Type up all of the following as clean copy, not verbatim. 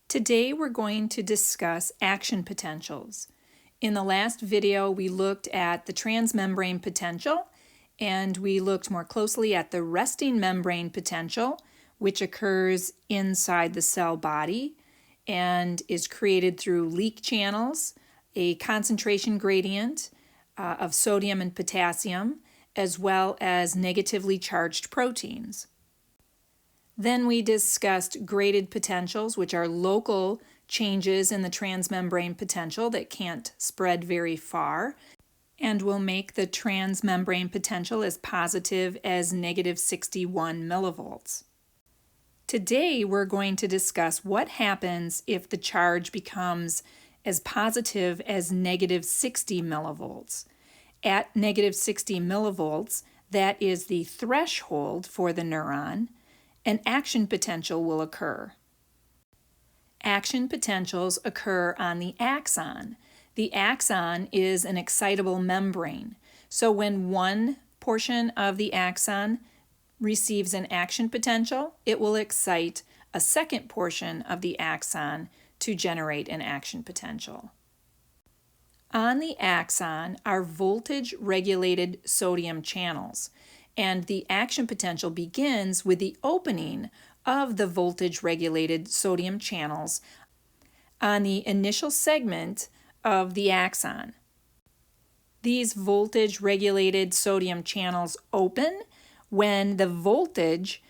Today we're going to discuss action potentials. In the last video we looked at the transmembrane potential and we looked more closely at the resting membrane potential, which occurs inside the cell body and is created through leak channels, a concentration gradient of sodium and potassium, as well as negatively charged proteins. Then we discussed graded potentials, which are local changes in the transmembrane potential that can't spread very far and will make the transmembrane potential as positive as negative 61 millivolts. Today we're going to discuss what happens if the charge becomes as positive as negative 60 millivolts. At negative 60 millivolts, that is the threshold for the neuron, an action potential will occur. Action potentials occur on the axon. The axon is an excitable membrane. So when one portion of the axon receives an action potential, it will excite a second portion of the axon to generate an action potential. On the axon are voltage-regulated sodium channels, and the action potential begins with the opening of the voltage-regulated sodium channels on the initial segment of the axon. These voltage-regulated sodium channels open when the voltage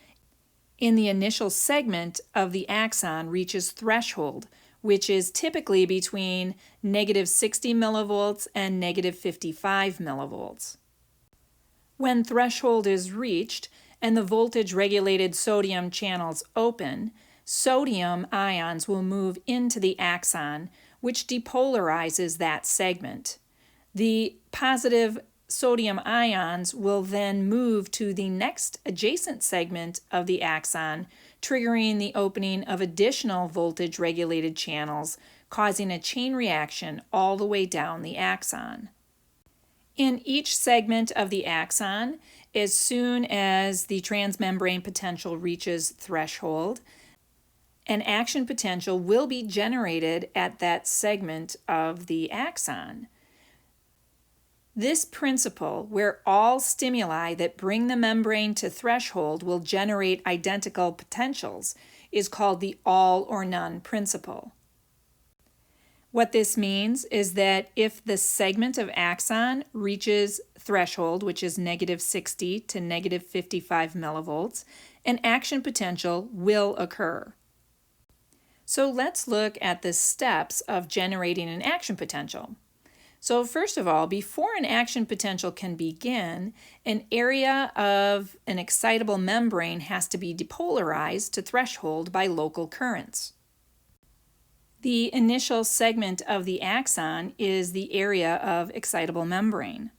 in the initial segment of the axon reaches threshold, which is typically between negative 60 millivolts and negative 55 millivolts. When threshold is reached and the voltage-regulated sodium channels open, sodium ions will move into the axon, which depolarizes that segment. The positive sodium ions will then move to the next adjacent segment of the axon, triggering the opening of additional voltage-regulated channels, causing a chain reaction all the way down the axon. In each segment of the axon, as soon as the transmembrane potential reaches threshold, an action potential will be generated at that segment of the axon. This principle, where all stimuli that bring the membrane to threshold will generate identical potentials, is called the all or none principle. What this means is that if the segment of axon reaches threshold, which is negative 60 to negative 55 millivolts, an action potential will occur. So let's look at the steps of generating an action potential. So first of all, before an action potential can begin, an area of an excitable membrane has to be depolarized to threshold by local currents. The initial segment of the axon is the area of excitable membrane.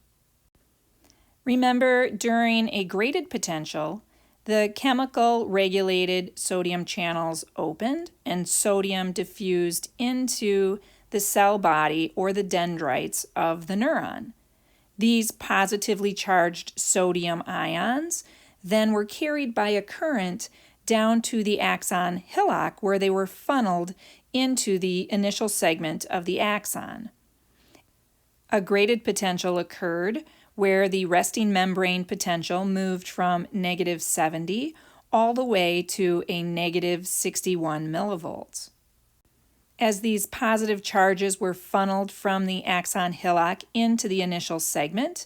Remember, during a graded potential, the chemical regulated sodium channels opened and sodium diffused into the cell body or the dendrites of the neuron. These positively charged sodium ions then were carried by a current down to the axon hillock, where they were funneled into the initial segment of the axon. A graded potential occurred where the resting membrane potential moved from negative 70 all the way to a negative 61 millivolts. As these positive charges were funneled from the axon hillock into the initial segment,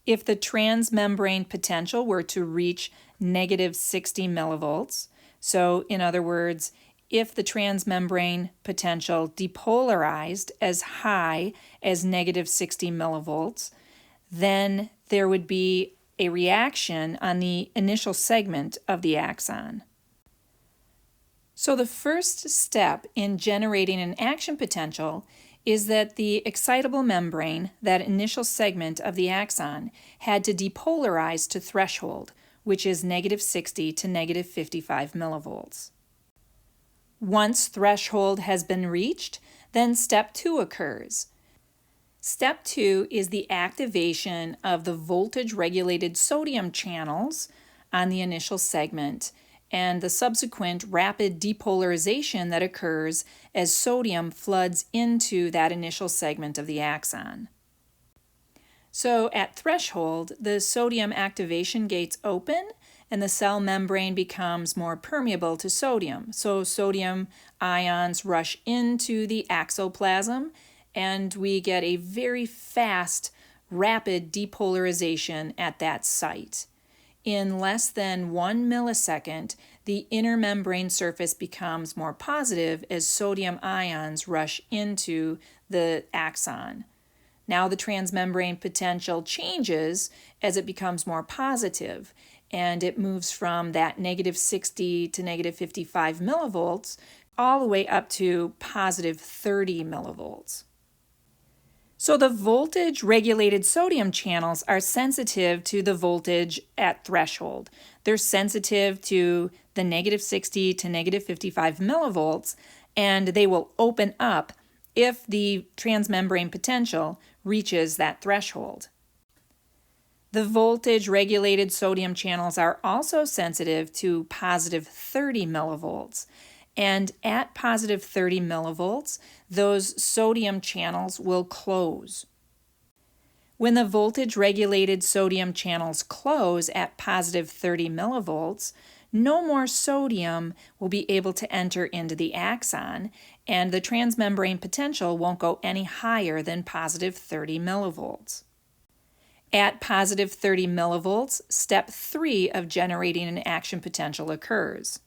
if the transmembrane potential were to reach negative 60 millivolts, so in other words, if the transmembrane potential depolarized as high as negative 60 millivolts, then there would be a reaction on the initial segment of the axon. So the first step in generating an action potential is that the excitable membrane, that initial segment of the axon, had to depolarize to threshold, which is negative 60 to negative 55 millivolts. Once threshold has been reached, then step 2 occurs. Step 2 is the activation of the voltage-regulated sodium channels on the initial segment, and the subsequent rapid depolarization that occurs as sodium floods into that initial segment of the axon. So at threshold, the sodium activation gates open and the cell membrane becomes more permeable to sodium. So sodium ions rush into the axoplasm and we get a very fast, rapid depolarization at that site. In less than 1 millisecond, the inner membrane surface becomes more positive as sodium ions rush into the axon. Now the transmembrane potential changes as it becomes more positive, and it moves from that -60 to -55 millivolts all the way up to +30 millivolts. So the voltage-regulated sodium channels are sensitive to the voltage at threshold. They're sensitive to the -60 to -55 millivolts, and they will open up if the transmembrane potential reaches that threshold. The voltage-regulated sodium channels are also sensitive to +30 millivolts. And at +30 millivolts, those sodium channels will close. When the voltage-regulated sodium channels close at +30 millivolts, no more sodium will be able to enter into the axon, and the transmembrane potential won't go any higher than +30 millivolts. At +30 millivolts, step 3 of generating an action potential occurs.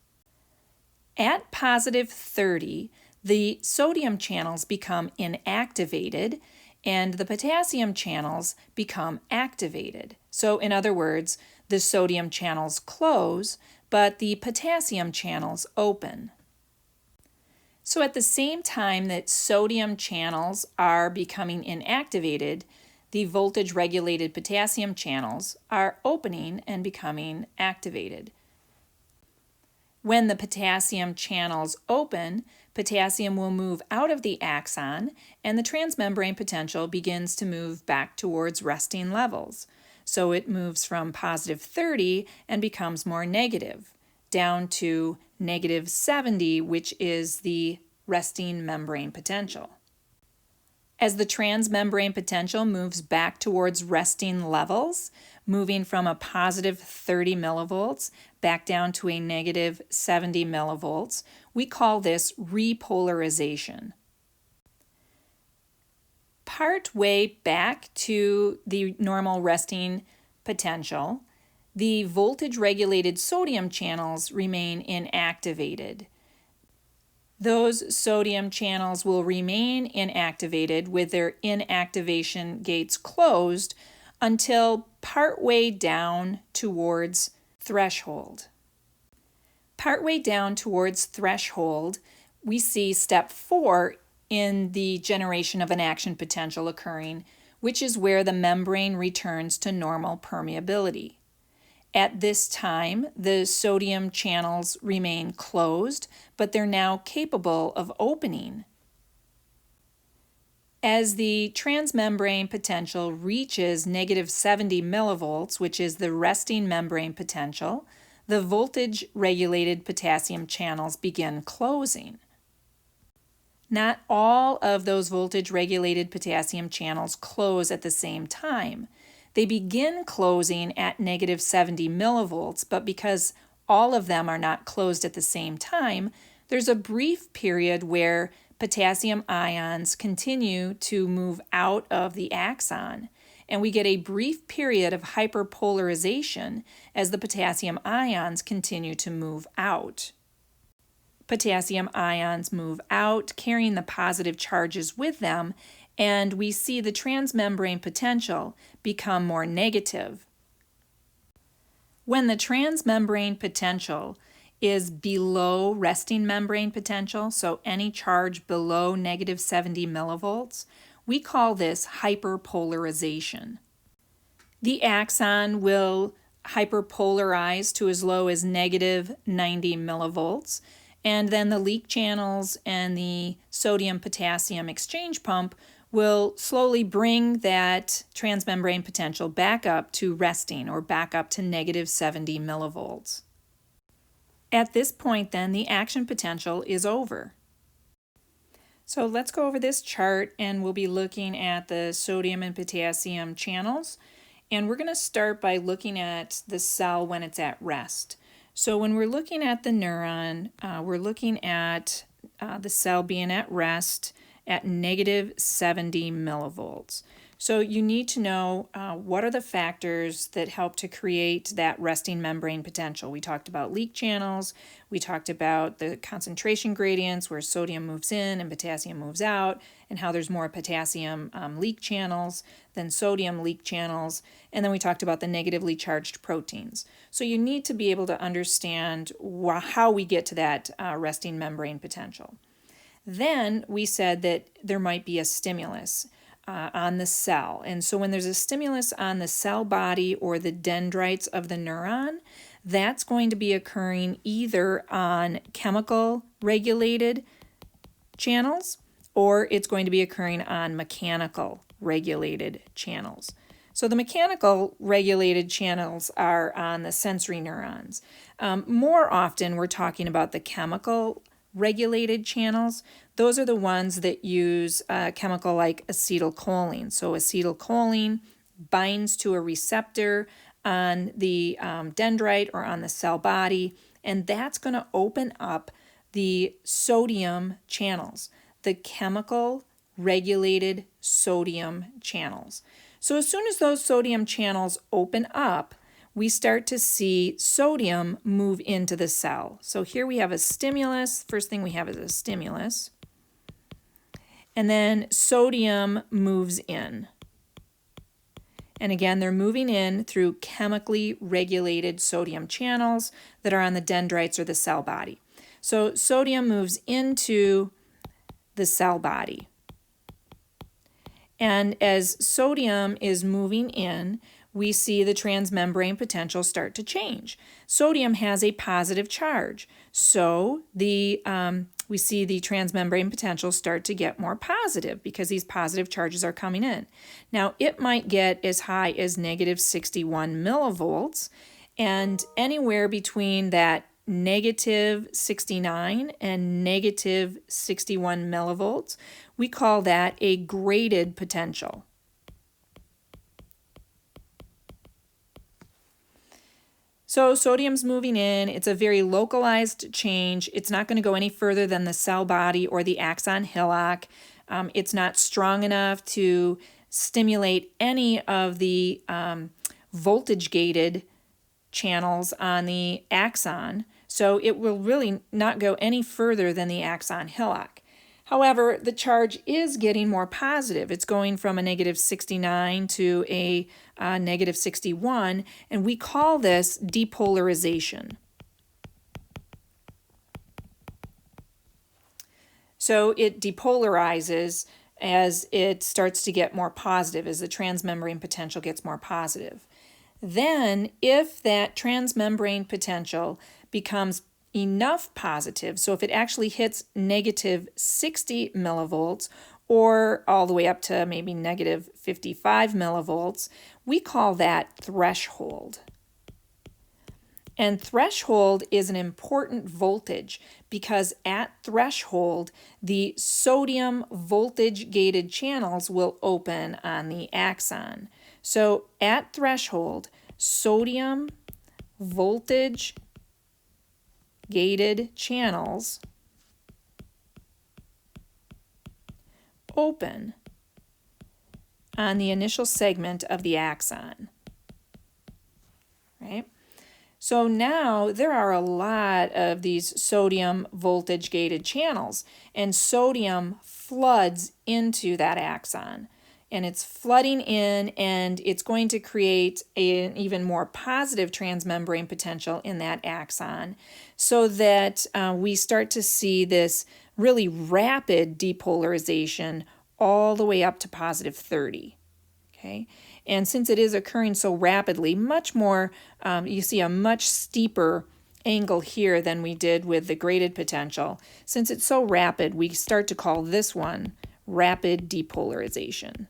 At +30, the sodium channels become inactivated and the potassium channels become activated. So in other words, the sodium channels close, but the potassium channels open. So at the same time that sodium channels are becoming inactivated, the voltage-regulated potassium channels are opening and becoming activated. When the potassium channels open, potassium will move out of the axon and the transmembrane potential begins to move back towards resting levels. So it moves from +30 and becomes more negative, down to -70, which is the resting membrane potential. As the transmembrane potential moves back towards resting levels, moving from a +30 millivolts back down to a -70 millivolts, we call this repolarization. Part way back to the normal resting potential, the voltage-regulated sodium channels remain inactivated. Those sodium channels will remain inactivated with their inactivation gates closed until partway down towards threshold. Partway down towards threshold, we see step 4 in the generation of an action potential occurring, which is where the membrane returns to normal permeability. At this time, the sodium channels remain closed, but they're now capable of opening. As the transmembrane potential reaches -70 millivolts, which is the resting membrane potential, the voltage-regulated potassium channels begin closing. Not all of those voltage-regulated potassium channels close at the same time. They begin closing at -70 millivolts, but because all of them are not closed at the same time, there's a brief period where potassium ions continue to move out of the axon, and we get a brief period of hyperpolarization as the potassium ions continue to move out. Potassium ions move out, carrying the positive charges with them, and we see the transmembrane potential become more negative. When the transmembrane potential is below resting membrane potential, so any charge below -70 millivolts, we call this hyperpolarization. The axon will hyperpolarize to as low as -90 millivolts, and then the leak channels and the sodium-potassium exchange pump will slowly bring that transmembrane potential back up to resting or back up to -70 millivolts. At this point then, the action potential is over. So let's go over this chart, and we'll be looking at the sodium and potassium channels. And we're going to start by looking at the cell when it's at rest. So when we're looking at the neuron, we're looking at the cell being at rest at negative 70 millivolts. So you need to know what are the factors that help to create that resting membrane potential. We talked about leak channels, we talked about the concentration gradients where sodium moves in and potassium moves out, and how there's more potassium leak channels than sodium leak channels, and then we talked about the negatively charged proteins. So you need to be able to understand how we get to that resting membrane potential. Then we said that there might be a stimulus on the cell. And so when there's a stimulus on the cell body or the dendrites of the neuron, that's going to be occurring either on chemical regulated channels or it's going to be occurring on mechanical regulated channels. So the mechanical regulated channels are on the sensory neurons. More often we're talking about the chemical regulated channels. Those are the ones that use a chemical like acetylcholine. So acetylcholine binds to a receptor on the dendrite or on the cell body, and that's going to open up the sodium channels, the chemical regulated sodium channels. So as soon as those sodium channels open up, we start to see sodium move into the cell. So here we have a stimulus. First thing we have is a stimulus. And then sodium moves in. And again, they're moving in through chemically regulated sodium channels that are on the dendrites or the cell body. So sodium moves into the cell body. And as sodium is moving in, we see the transmembrane potential start to change. Sodium has a positive charge, so we see the transmembrane potential start to get more positive because these positive charges are coming in. Now, it might get as high as negative 61 millivolts, and anywhere between that negative 69 and negative 61 millivolts, we call that a graded potential. So sodium's moving in. It's a very localized change. It's not going to go any further than the cell body or the axon hillock. It's not strong enough to stimulate any of the voltage-gated channels on the axon, so it will really not go any further than the axon hillock. However, the charge is getting more positive. It's going from a negative 69 to a negative 61, and we call this depolarization. So it depolarizes as it starts to get more positive, as the transmembrane potential gets more positive. Then, if that transmembrane potential becomes enough positive, so if it actually hits negative 60 millivolts or all the way up to maybe negative 55 millivolts, we call that threshold. And threshold is an important voltage because at threshold, the sodium voltage-gated channels will open on the axon. So at threshold, sodium voltage-gated channels open on the initial segment of the axon, right? So now there are a lot of these sodium voltage-gated channels, and sodium floods into that axon. And it's flooding in, and it's going to create an even more positive transmembrane potential in that axon, so that we start to see this really rapid depolarization all the way up to positive 30. Okay, and since it is occurring so rapidly, much more, you see a much steeper angle here than we did with the graded potential. Since it's so rapid, we start to call this one rapid depolarization.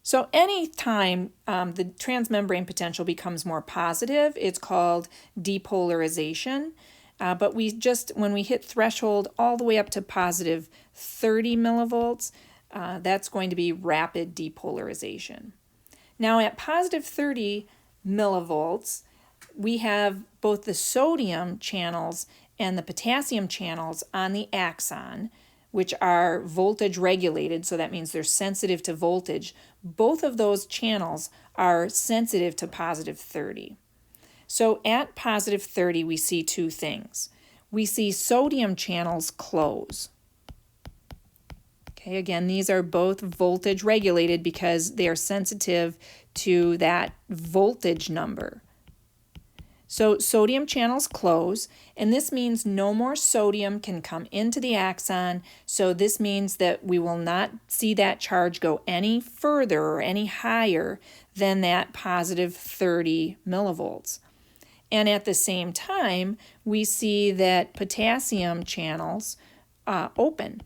So any time the transmembrane potential becomes more positive, it's called depolarization. But when we hit threshold all the way up to positive 30 millivolts, that's going to be rapid depolarization. Now at positive 30 millivolts, we have both the sodium channels and the potassium channels on the axon, which are voltage regulated, so that means they're sensitive to voltage. Both of those channels are sensitive to positive 30. So at positive 30, we see two things. We see sodium channels close. Okay, again, these are both voltage regulated because they are sensitive to that voltage number. So sodium channels close, and this means no more sodium can come into the axon, so this means that we will not see that charge go any further or any higher than that positive 30 millivolts. And at the same time, we see that potassium channels open.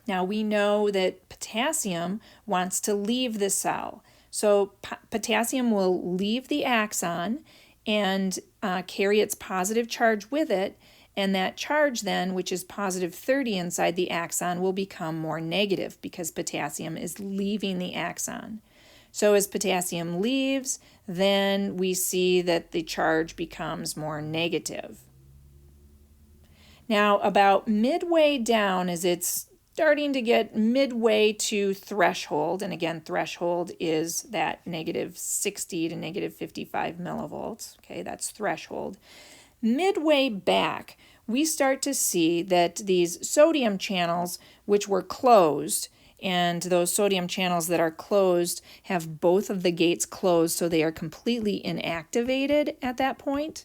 Now we know that potassium wants to leave the cell. So potassium will leave the axon and carry its positive charge with it, and that charge then, which is positive 30 inside the axon, will become more negative because potassium is leaving the axon. So as potassium leaves, then we see that the charge becomes more negative. Now about midway down, as it's starting to get midway to threshold, and again, threshold is that negative 60 to negative 55 millivolts. Okay, that's threshold. Midway back, we start to see that these sodium channels, which were closed, and those sodium channels that are closed have both of the gates closed, so they are completely inactivated at that point.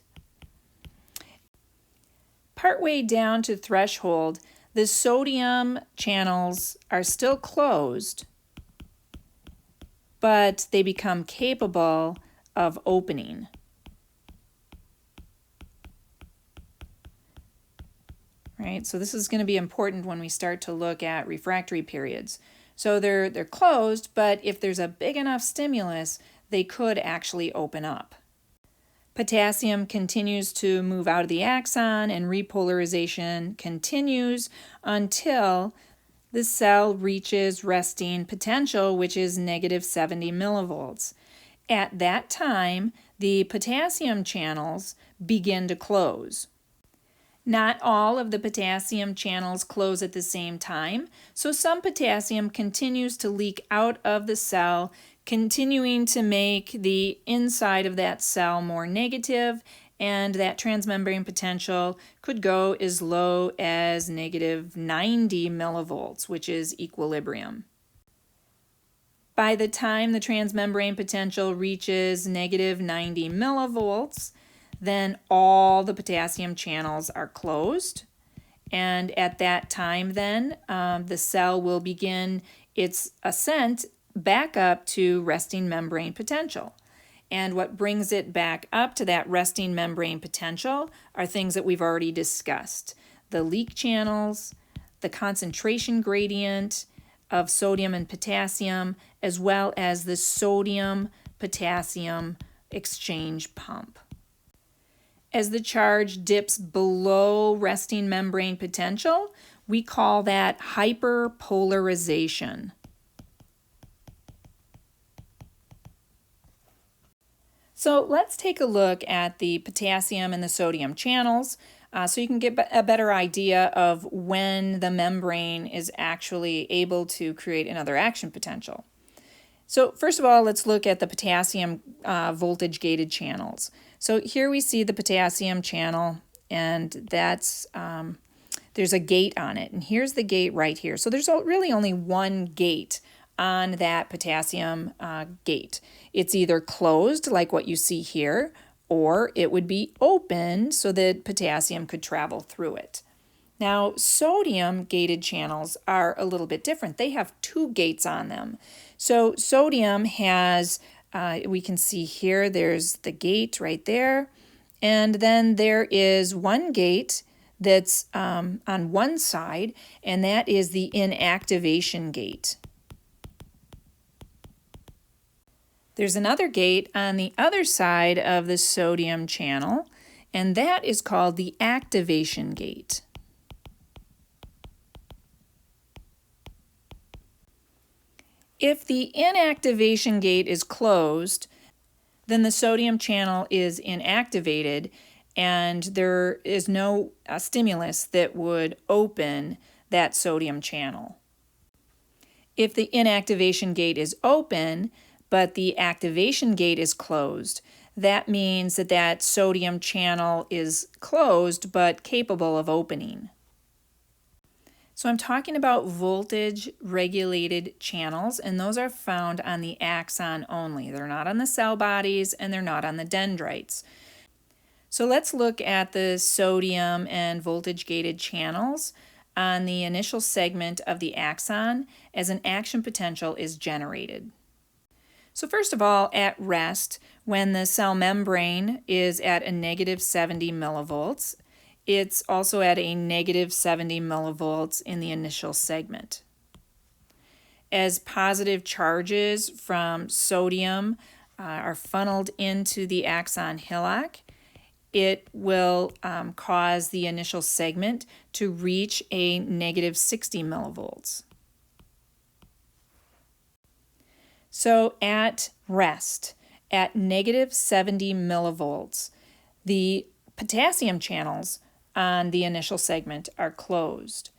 Partway down to threshold, the sodium channels are still closed, but they become capable of opening. Right, so this is going to be important when we start to look at refractory periods. So they're closed, but if there's a big enough stimulus, they could actually open up. Potassium continues to move out of the axon, and repolarization continues until the cell reaches resting potential, which is negative 70 millivolts. At that time, the potassium channels begin to close. Not all of the potassium channels close at the same time, so some potassium continues to leak out of the cell, continuing to make the inside of that cell more negative, and that transmembrane potential could go as low as negative 90 millivolts, which is equilibrium. By the time the transmembrane potential reaches negative 90 millivolts, then all the potassium channels are closed, and at that time then the cell will begin its ascent back up to resting membrane potential. And what brings it back up to that resting membrane potential are things that we've already discussed: the leak channels, the concentration gradient of sodium and potassium, as well as the sodium-potassium exchange pump. As the charge dips below resting membrane potential, we call that hyperpolarization. So let's take a look at the potassium and the sodium channels so you can get a better idea of when the membrane is actually able to create another action potential. So first of all, let's look at the potassium voltage-gated channels. So here we see the potassium channel, and that's there's a gate on it, and here's the gate right here. So there's really only one gate on that potassium gate. It's either closed, like what you see here, or it would be open so that potassium could travel through it. Now, sodium-gated channels are a little bit different. They have two gates on them. So sodium has, we can see here, there's the gate right there, and then there is one gate that's on one side, and that is the inactivation gate. There's another gate on the other side of the sodium channel, and that is called the activation gate. If the inactivation gate is closed, then the sodium channel is inactivated and there is no stimulus that would open that sodium channel. If the inactivation gate is open, but the activation gate is closed, that means that that sodium channel is closed but capable of opening. So I'm talking about voltage regulated channels, and those are found on the axon only. They're not on the cell bodies and they're not on the dendrites. So let's look at the sodium and voltage gated channels on the initial segment of the axon as an action potential is generated. So first of all, at rest, when the cell membrane is at a negative 70 millivolts, it's also at a negative 70 millivolts in the initial segment. As positive charges from sodium are funneled into the axon hillock, it will cause the initial segment to reach a negative 60 millivolts. So at rest, at negative 70 millivolts, the potassium channels on the initial segment are closed,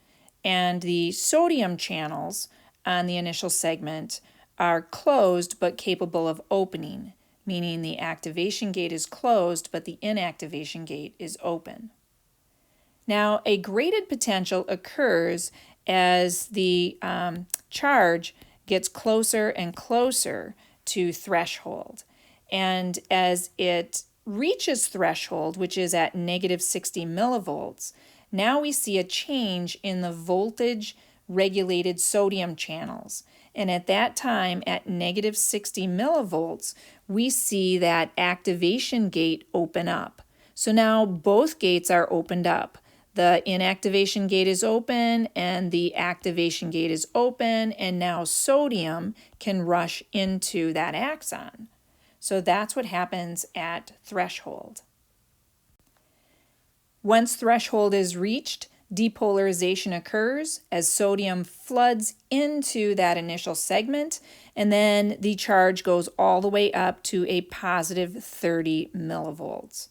and the sodium channels on the initial segment are closed but capable of opening, meaning the activation gate is closed but the inactivation gate is open. Now, a graded potential occurs as the charge gets closer and closer to threshold, and as it reaches threshold, which is at negative 60 millivolts, now we see a change in the voltage regulated sodium channels. And at that time, at negative 60 millivolts, we see that activation gate open up. So now both gates are opened up. The inactivation gate is open and the activation gate is open, and now sodium can rush into that axon. So that's what happens at threshold. Once threshold is reached, depolarization occurs as sodium floods into that initial segment, and then the charge goes all the way up to a positive 30 millivolts.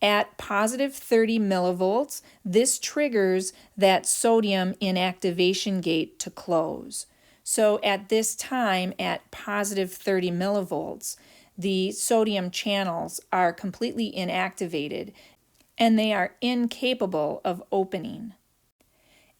At positive 30 millivolts, this triggers that sodium inactivation gate to close. So at this time, at positive 30 millivolts, the sodium channels are completely inactivated and they are incapable of opening.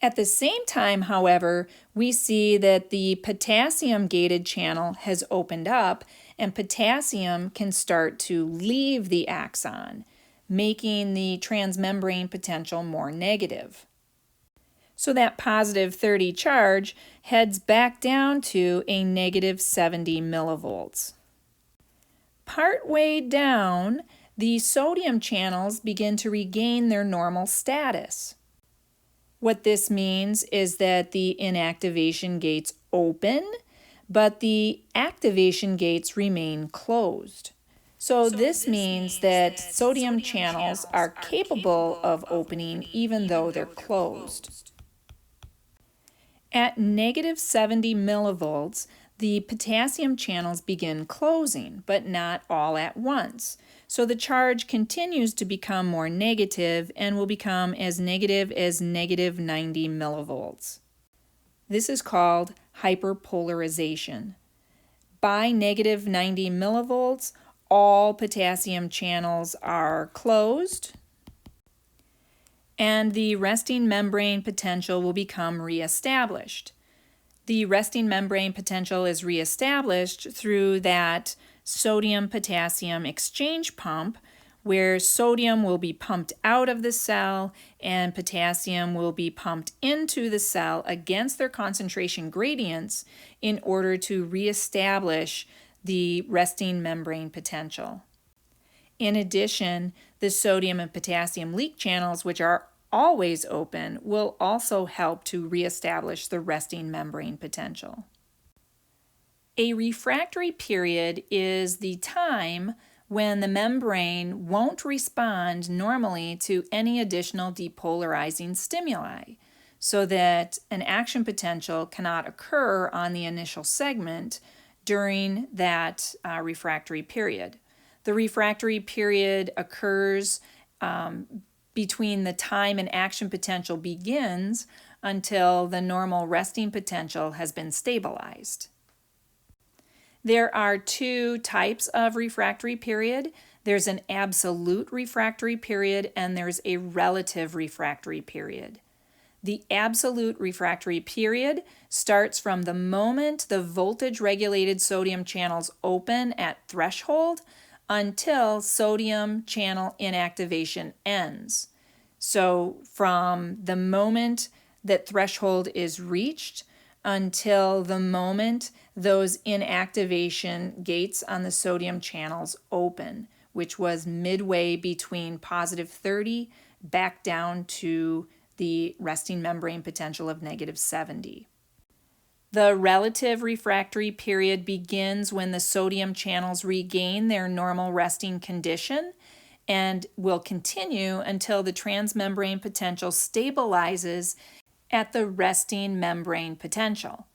At the same time, however, we see that the potassium gated channel has opened up and potassium can start to leave the axon, making the transmembrane potential more negative. So that positive 30 charge heads back down to a negative 70 millivolts. Partway down, the sodium channels begin to regain their normal status. What this means is that the inactivation gates open, but the activation gates remain closed. So this means that sodium channels are capable of opening even though they're closed. At negative 70 millivolts, the potassium channels begin closing, but not all at once. So the charge continues to become more negative and will become as negative as negative 90 millivolts. This is called hyperpolarization. By negative 90 millivolts, all potassium channels are closed, and the resting membrane potential will become reestablished. The resting membrane potential is reestablished through that sodium-potassium exchange pump, where sodium will be pumped out of the cell and potassium will be pumped into the cell against their concentration gradients in order to reestablish the resting membrane potential. In addition, the sodium and potassium leak channels, which are always open, will also help to reestablish the resting membrane potential. A refractory period is the time when the membrane won't respond normally to any additional depolarizing stimuli, so that an action potential cannot occur on the initial segment during that refractory period. The refractory period occurs between the time an action potential begins until the normal resting potential has been stabilized. There are two types of refractory period. There's an absolute refractory period and there's a relative refractory period. The absolute refractory period starts from the moment the voltage-regulated sodium channels open at threshold until sodium channel inactivation ends. So from the moment that threshold is reached until the moment those inactivation gates on the sodium channels open, which was midway between positive 30 back down to the resting membrane potential of negative 70. The relative refractory period begins when the sodium channels regain their normal resting condition and will continue until the transmembrane potential stabilizes at the resting membrane potential.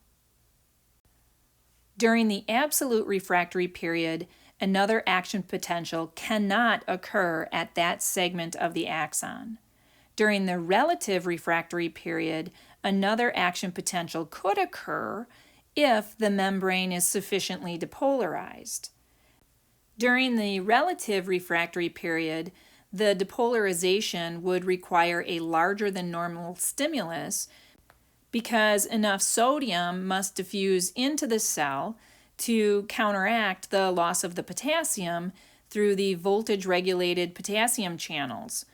During the absolute refractory period, another action potential cannot occur at that segment of the axon. During the relative refractory period, another action potential could occur if the membrane is sufficiently depolarized. During the relative refractory period, the depolarization would require a larger than normal stimulus because enough sodium must diffuse into the cell to counteract the loss of the potassium through the voltage-regulated potassium channels.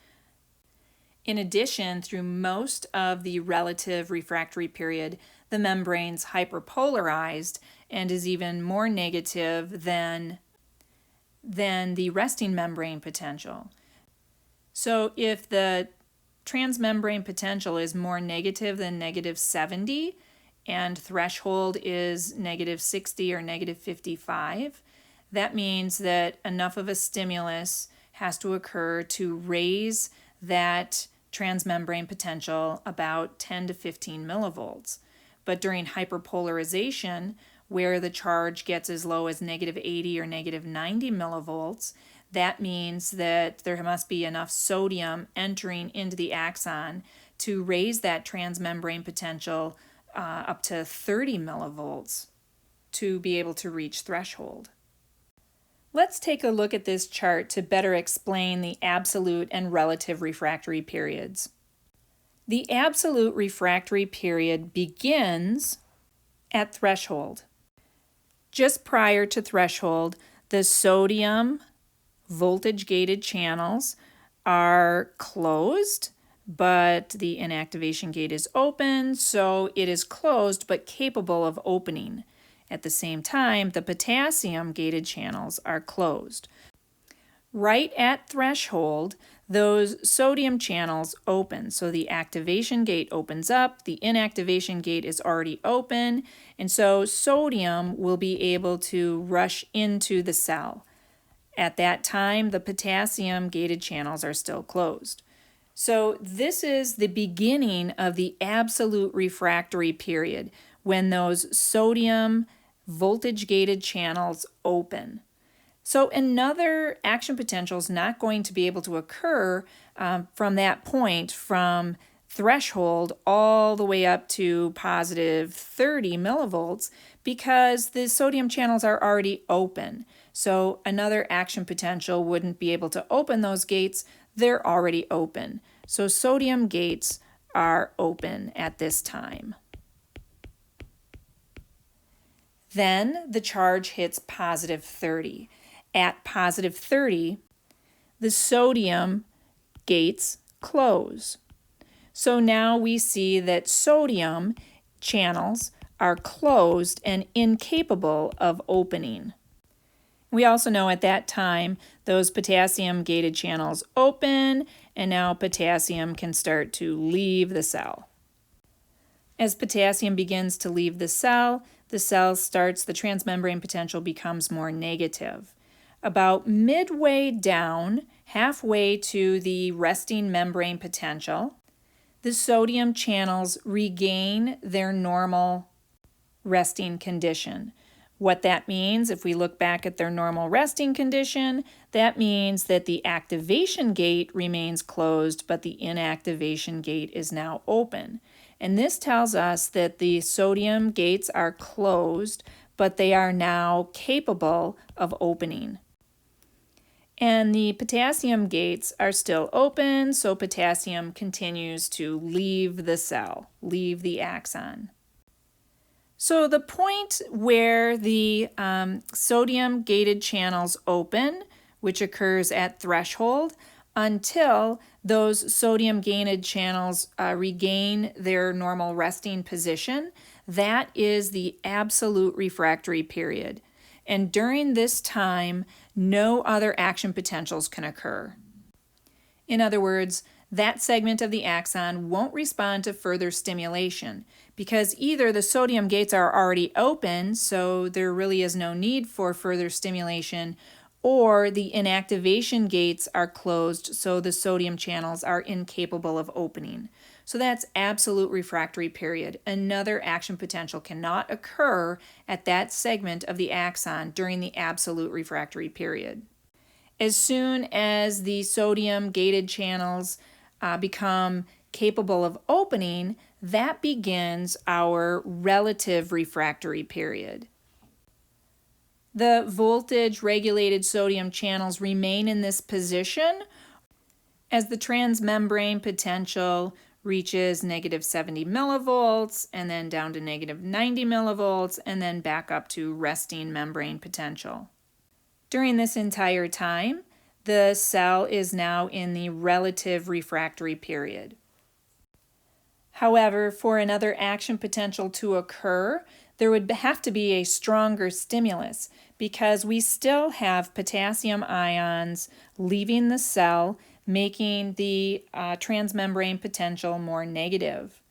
In addition, through most of the relative refractory period, the membrane's hyperpolarized and is even more negative than the resting membrane potential. So if the transmembrane potential is more negative than negative 70 and threshold is negative 60 or negative 55, that means that enough of a stimulus has to occur to raise that transmembrane potential about 10 to 15 millivolts. But during hyperpolarization, where the charge gets as low as negative 80 or negative 90 millivolts, that means that there must be enough sodium entering into the axon to raise that transmembrane potential up to 30 millivolts to be able to reach threshold. Let's take a look at this chart to better explain the absolute and relative refractory periods. The absolute refractory period begins at threshold. Just prior to threshold, the sodium voltage-gated channels are closed, but the inactivation gate is open, so it is closed but capable of opening. At the same time, the potassium-gated channels are closed. Right at threshold, those sodium channels open. So the activation gate opens up, the inactivation gate is already open, and so sodium will be able to rush into the cell. At that time, the potassium-gated channels are still closed. So this is the beginning of the absolute refractory period, when those sodium voltage-gated channels open. So another action potential is not going to be able to occur from that point, from threshold all the way up to positive 30 millivolts, because the sodium channels are already open. So another action potential wouldn't be able to open those gates. They're already open. So sodium gates are open at this time. Then the charge hits positive 30. At positive 30, the sodium gates close. So now we see that sodium channels are closed and incapable of opening. We also know at that time those potassium-gated channels open, and now potassium can start to leave the cell. As potassium begins to leave the cell, the transmembrane potential becomes more negative. About midway down, halfway to the resting membrane potential, the sodium channels regain their normal resting condition. What that means, if we look back at their normal resting condition, that means that the activation gate remains closed, but the inactivation gate is now open. And this tells us that the sodium gates are closed, but they are now capable of opening. And the potassium gates are still open, so potassium continues to leave the cell, leave the axon. So the point where the sodium gated channels open, which occurs at threshold, until those sodium gated channels regain their normal resting position, that is the absolute refractory period. And during this time, no other action potentials can occur. In other words, that segment of the axon won't respond to further stimulation because either the sodium gates are already open, so there really is no need for further stimulation, or the inactivation gates are closed, so the sodium channels are incapable of opening. So that's absolute refractory period. Another action potential cannot occur at that segment of the axon during the absolute refractory period. As soon as the sodium gated channels become capable of opening, that begins our relative refractory period. The voltage regulated sodium channels remain in this position as the transmembrane potential reaches negative 70 millivolts and then down to negative 90 millivolts and then back up to resting membrane potential. During this entire time, the cell is now in the relative refractory period. However, for another action potential to occur, there would have to be a stronger stimulus because we still have potassium ions leaving the cell, making the transmembrane potential more negative.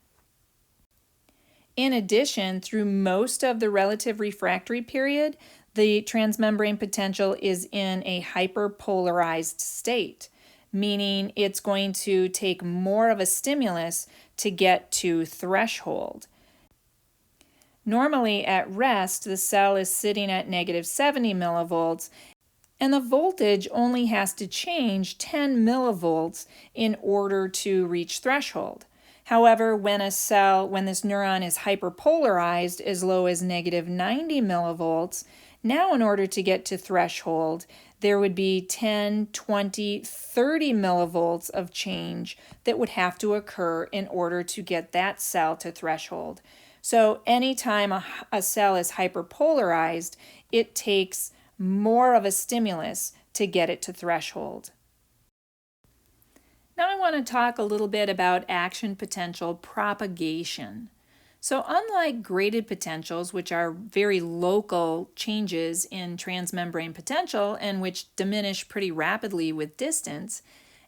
In addition, through most of the relative refractory period, the transmembrane potential is in a hyperpolarized state, meaning it's going to take more of a stimulus to get to threshold. Normally at rest, the cell is sitting at negative 70 millivolts, and the voltage only has to change 10 millivolts in order to reach threshold. However, when this neuron is hyperpolarized as low as negative 90 millivolts, now in order to get to threshold, there would be 10, 20, 30 millivolts of change that would have to occur in order to get that cell to threshold. So anytime a cell is hyperpolarized, it takes more of a stimulus to get it to threshold. Now I want to talk a little bit about action potential propagation. So unlike graded potentials, which are very local changes in transmembrane potential and which diminish pretty rapidly with distance,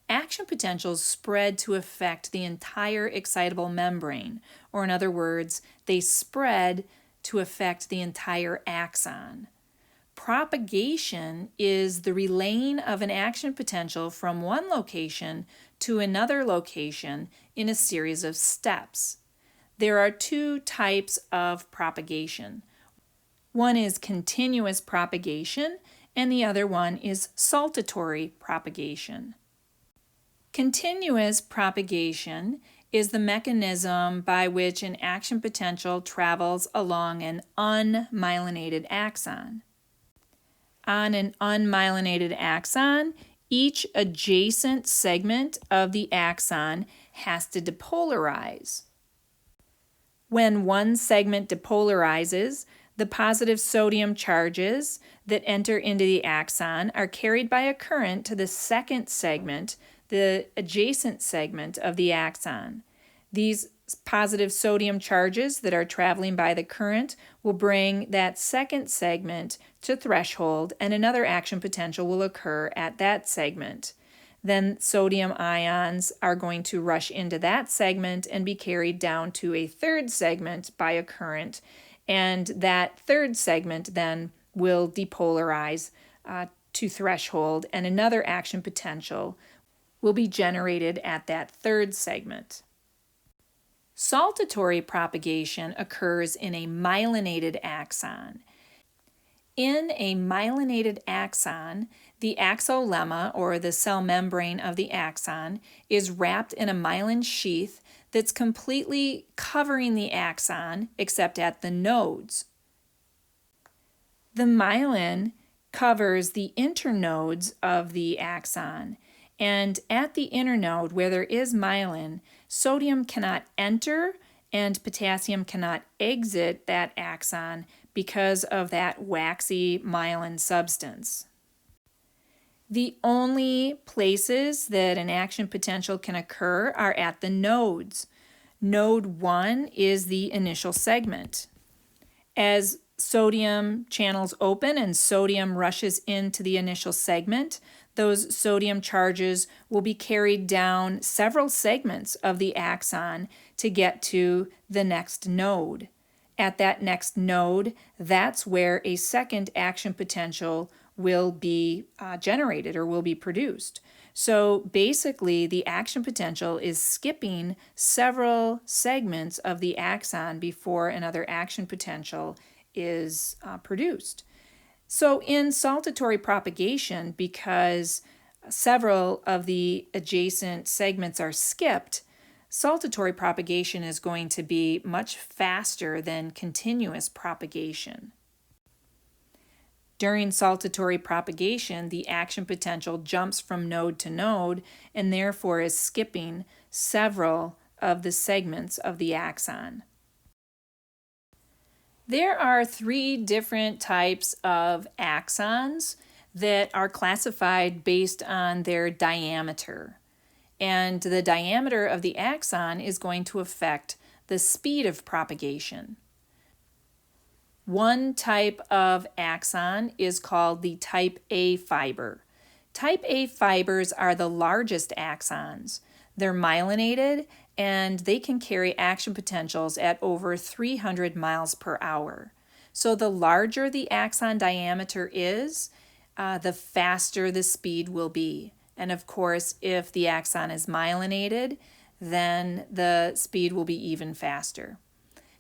action potentials spread to affect the entire excitable membrane, or in other words, they spread to affect the entire axon. Propagation is the relaying of an action potential from one location to another location in a series of steps. There are two types of propagation. One is continuous propagation, and the other one is saltatory propagation. Continuous propagation is the mechanism by which an action potential travels along an unmyelinated axon. On an unmyelinated axon, each adjacent segment of the axon has to depolarize. When one segment depolarizes, the positive sodium charges that enter into the axon are carried by a current to the second segment, the adjacent segment of the axon. These positive sodium charges that are traveling by the current will bring that second segment to threshold, and another action potential will occur at that segment. Then sodium ions are going to rush into that segment and be carried down to a third segment by a current, and that third segment then will depolarize to threshold, and another action potential will be generated at that third segment. Saltatory propagation occurs in a myelinated axon. In a myelinated axon, the axolemma, or the cell membrane of the axon, is wrapped in a myelin sheath that's completely covering the axon except at the nodes. The myelin covers the internodes of the axon, and at the internode where there is myelin, sodium cannot enter and potassium cannot exit that axon because of that waxy myelin substance. The only places that an action potential can occur are at the nodes. Node 1 is the initial segment. As sodium channels open and sodium rushes into the initial segment, those sodium charges will be carried down several segments of the axon to get to the next node. At that next node, that's where a second action potential will be generated or will be produced. So basically, the action potential is skipping several segments of the axon before another action potential is produced. So in saltatory propagation, because several of the adjacent segments are skipped, saltatory propagation is going to be much faster than continuous propagation. During saltatory propagation, the action potential jumps from node to node and therefore is skipping several of the segments of the axon. There are 3 different types of axons that are classified based on their diameter. And the diameter of the axon is going to affect the speed of propagation. One type of axon is called the type A fiber. Type A fibers are the largest axons. They're myelinated and they can carry action potentials at over 300 miles per hour. So the larger the axon diameter is, the faster the speed will be. And of course, if the axon is myelinated, then the speed will be even faster.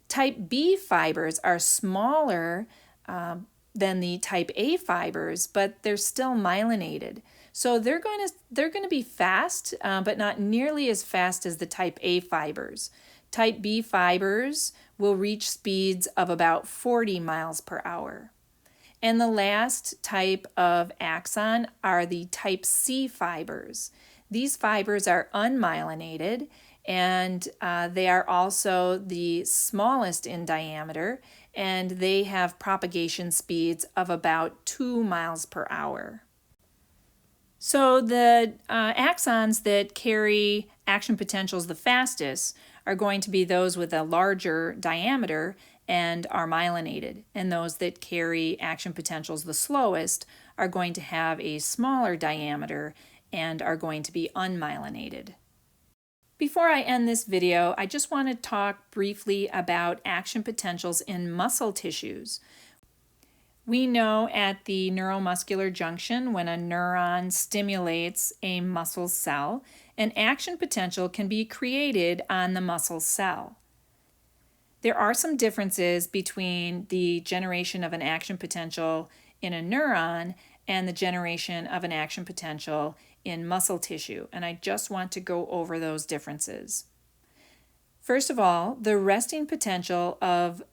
Type B fibers are smaller than the type A fibers, but they're still myelinated. So they're going to be fast, but not nearly as fast as the type A fibers. Type B fibers will reach speeds of about 40 miles per hour. And the last type of axon are the type C fibers. These fibers are unmyelinated, and they are also the smallest in diameter, and they have propagation speeds of about 2 miles per hour. So the axons that carry action potentials the fastest are going to be those with a larger diameter and are myelinated, and those that carry action potentials the slowest are going to have a smaller diameter and are going to be unmyelinated. Before I end this video, I just want to talk briefly about action potentials in muscle tissues. We know at the neuromuscular junction, when a neuron stimulates a muscle cell, an action potential can be created on the muscle cell. There are some differences between the generation of an action potential in a neuron and the generation of an action potential in muscle tissue, and I just want to go over those differences. First of all, the resting potential of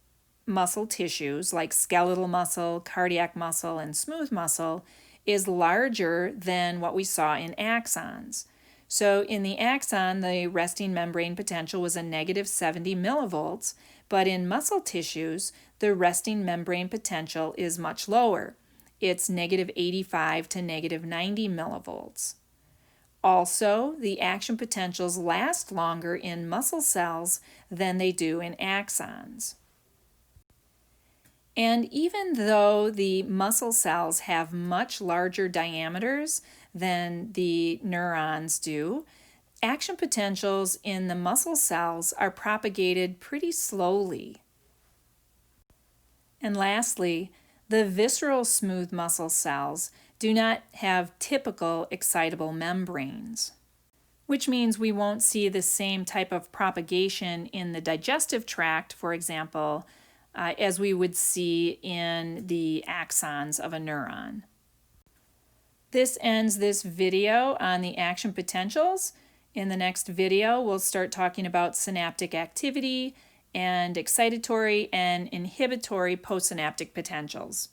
muscle tissues like skeletal muscle, cardiac muscle, and smooth muscle is larger than what we saw in axons. So in the axon, the resting membrane potential was a negative 70 millivolts, but in muscle tissues, the resting membrane potential is much lower. It's negative 85 to negative 90 millivolts. Also, the action potentials last longer in muscle cells than they do in axons. And even though the muscle cells have much larger diameters than the neurons do, action potentials in the muscle cells are propagated pretty slowly. And lastly, the visceral smooth muscle cells do not have typical excitable membranes, which means we won't see the same type of propagation in the digestive tract, for example, as we would see in the axons of a neuron. This ends this video on the action potentials. In the next video, we'll start talking about synaptic activity and excitatory and inhibitory postsynaptic potentials.